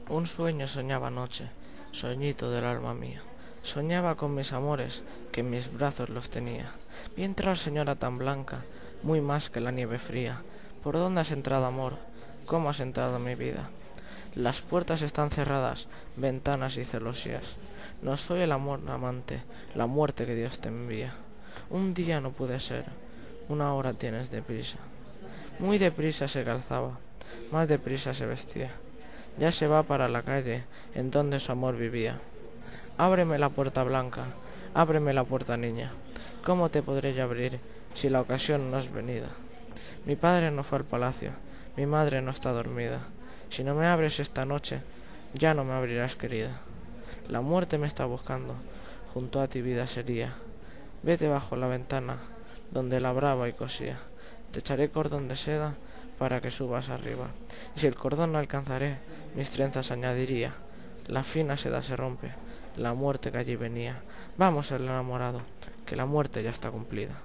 Un sueño soñaba anoche, soñito del alma mía. Soñaba con mis amores, que en mis brazos los tenía. Vi entrar señora tan blanca, muy más que la nieve fría. ¿Por dónde has entrado, amor? ¿Cómo has entrado en mi vida? Las puertas están cerradas, ventanas y celosías. No soy el amor amante, la muerte que Dios te envía. Un día no pude ser, una hora tienes deprisa. Muy deprisa se calzaba, más deprisa se vestía. Ya se va para la calle en donde su amor vivía. Ábreme la puerta blanca, ábreme la puerta niña. ¿Cómo te podré yo abrir si la ocasión no es venida? Mi padre no fue al palacio, mi madre no está dormida. Si no me abres esta noche, ya no me abrirás, querida. La muerte me está buscando, junto a ti vida sería. Vete bajo la ventana, donde labraba y cosía. Te echaré cordón de seda para que subas arriba. Y si el cordón no alcanzaré, mis trenzas añadiría. La fina seda se rompe, la muerte que allí venía. Vamos, el enamorado, que la muerte ya está cumplida.